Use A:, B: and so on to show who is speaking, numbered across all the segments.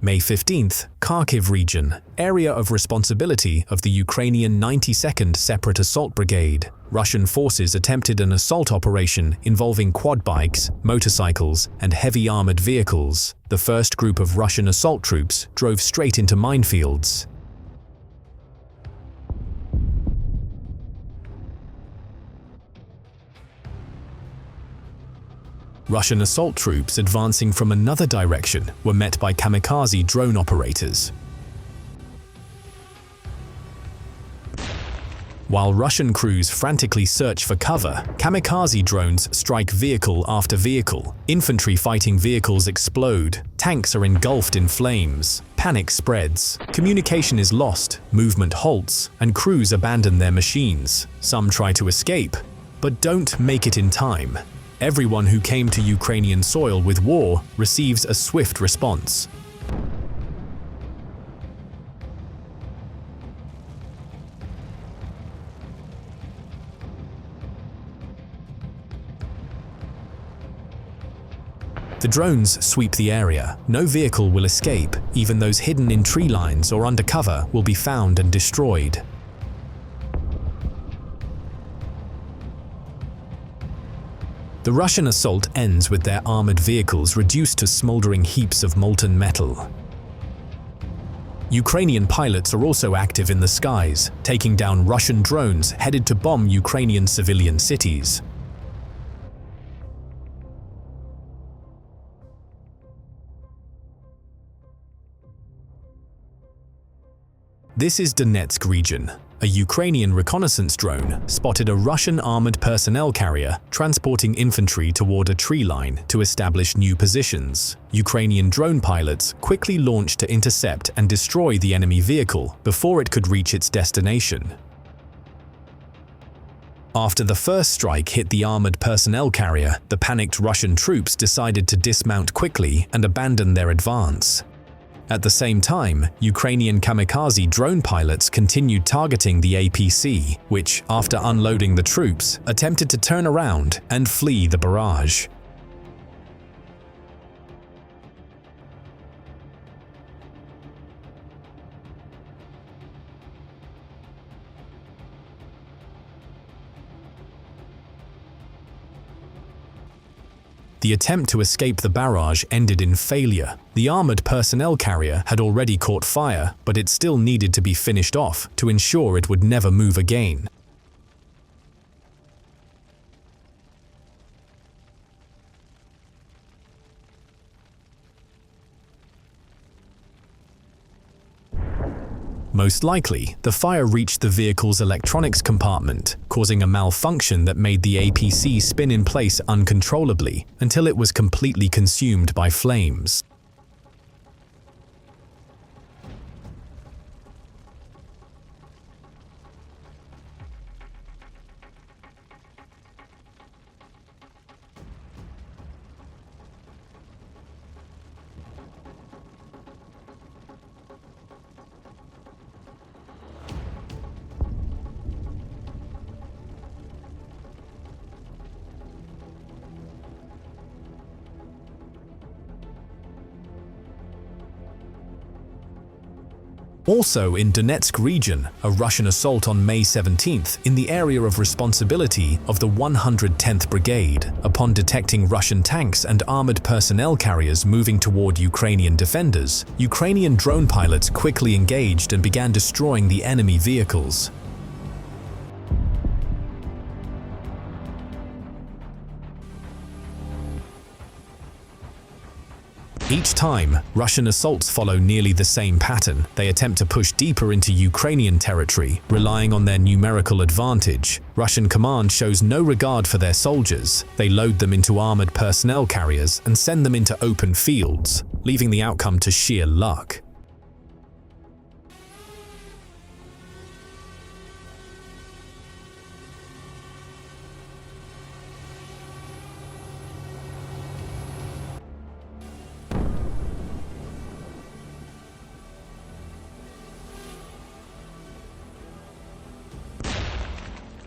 A: May 15th, Kharkiv region, area of responsibility of the Ukrainian 92nd Separate Assault Brigade. Russian forces attempted an assault operation involving quad bikes, motorcycles, and heavy armored vehicles. The first group of Russian assault troops drove straight into minefields. Russian assault troops advancing from another direction were met by kamikaze drone operators. While Russian crews frantically search for cover, kamikaze drones strike vehicle after vehicle. Infantry fighting vehicles explode, tanks are engulfed in flames, panic spreads, communication is lost, movement halts, and crews abandon their machines. Some try to escape, but don't make it in time. Everyone who came to Ukrainian soil with war receives a swift response. The drones sweep the area. No vehicle will escape. Even those hidden in tree lines or under cover will be found and destroyed. The Russian assault ends with their armored vehicles reduced to smoldering heaps of molten metal. Ukrainian pilots are also active in the skies, taking down Russian drones headed to bomb Ukrainian civilian cities. This is Donetsk region. A Ukrainian reconnaissance drone spotted a Russian armored personnel carrier transporting infantry toward a tree line to establish new positions. Ukrainian drone pilots quickly launched to intercept and destroy the enemy vehicle before it could reach its destination. After the first strike hit the armored personnel carrier, the panicked Russian troops decided to dismount quickly and abandon their advance. At the same time, Ukrainian kamikaze drone pilots continued targeting the APC, which, after unloading the troops, attempted to turn around and flee the barrage. The attempt to escape the barrage ended in failure. The armored personnel carrier had already caught fire, but it still needed to be finished off to ensure it would never move again. Most likely, the fire reached the vehicle's electronics compartment, causing a malfunction that made the APC spin in place uncontrollably until it was completely consumed by flames. Also in Donetsk region, a Russian assault on May 17th in the area of responsibility of the 110th Brigade. Upon detecting Russian tanks and armored personnel carriers moving toward Ukrainian defenders, Ukrainian drone pilots quickly engaged and began destroying the enemy vehicles. Each time, Russian assaults follow nearly the same pattern. They attempt to push deeper into Ukrainian territory, relying on their numerical advantage. Russian command shows no regard for their soldiers. They load them into armored personnel carriers and send them into open fields, leaving the outcome to sheer luck.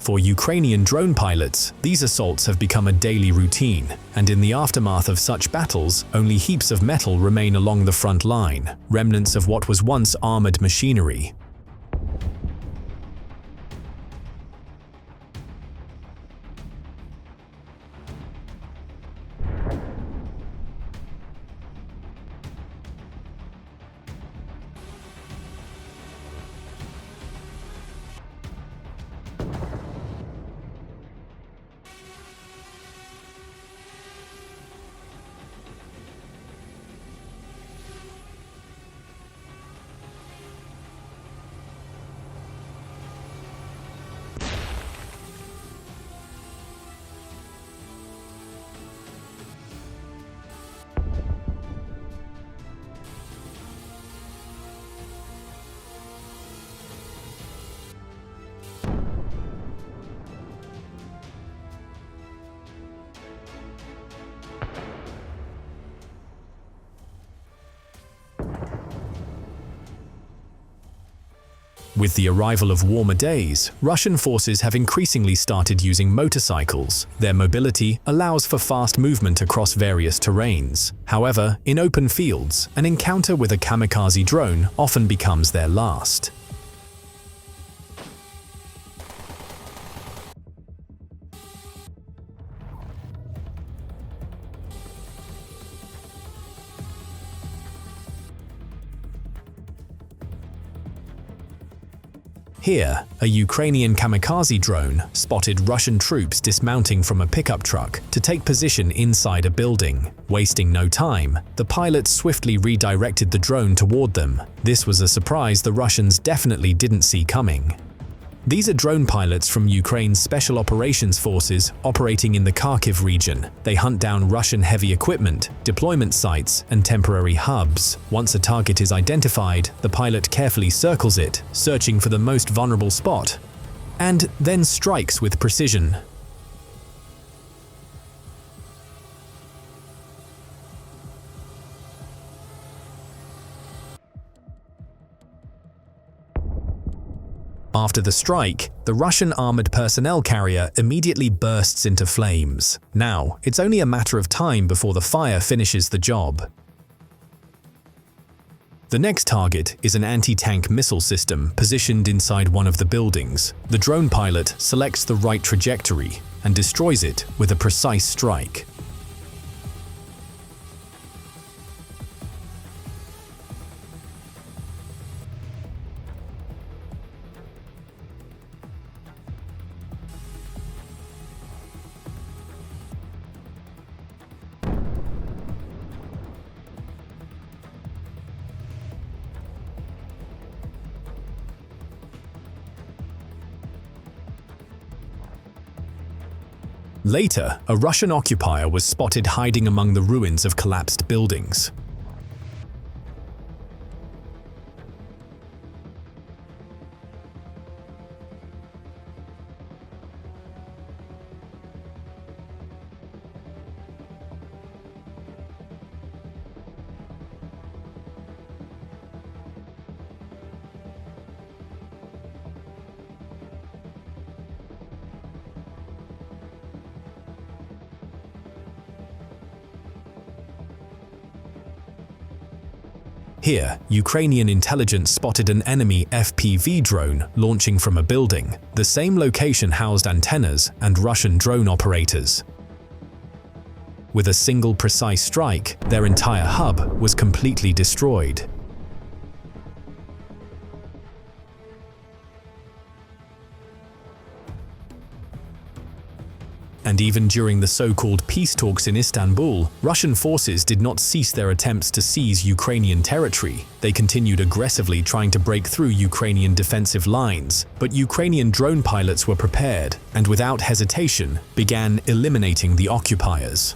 A: For Ukrainian drone pilots, these assaults have become a daily routine, and in the aftermath of such battles, only heaps of metal remain along the front line, remnants of what was once armored machinery. With the arrival of warmer days, Russian forces have increasingly started using motorcycles. Their mobility allows for fast movement across various terrains. However, in open fields, an encounter with a kamikaze drone often becomes their last. Here, a Ukrainian kamikaze drone spotted Russian troops dismounting from a pickup truck to take position inside a building. Wasting no time, the pilots swiftly redirected the drone toward them. This was a surprise the Russians definitely didn't see coming. These are drone pilots from Ukraine's Special Operations Forces operating in the Kharkiv region. They hunt down Russian heavy equipment, deployment sites, and temporary hubs. Once a target is identified, the pilot carefully circles it, searching for the most vulnerable spot, and then strikes with precision. After the strike, the Russian armored personnel carrier immediately bursts into flames. Now, it's only a matter of time before the fire finishes the job. The next target is an anti-tank missile system positioned inside one of the buildings. The drone pilot selects the right trajectory and destroys it with a precise strike. Later, a Russian occupier was spotted hiding among the ruins of collapsed buildings. Here, Ukrainian intelligence spotted an enemy FPV drone launching from a building. The same location housed antennas and Russian drone operators. With a single precise strike, their entire hub was completely destroyed. And even during the so-called peace talks in Istanbul, Russian forces did not cease their attempts to seize Ukrainian territory. They continued aggressively trying to break through Ukrainian defensive lines, but Ukrainian drone pilots were prepared and without hesitation began eliminating the occupiers.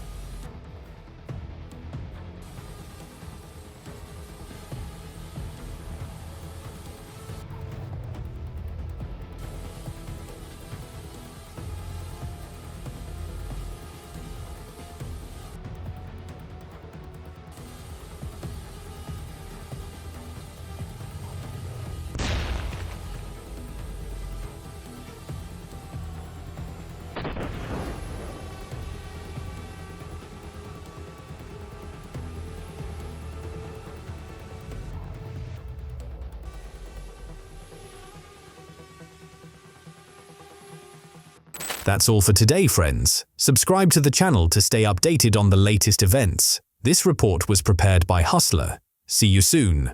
A: That's all for today, friends. Subscribe to the channel to stay updated on the latest events. This report was prepared by Hustler. See you soon.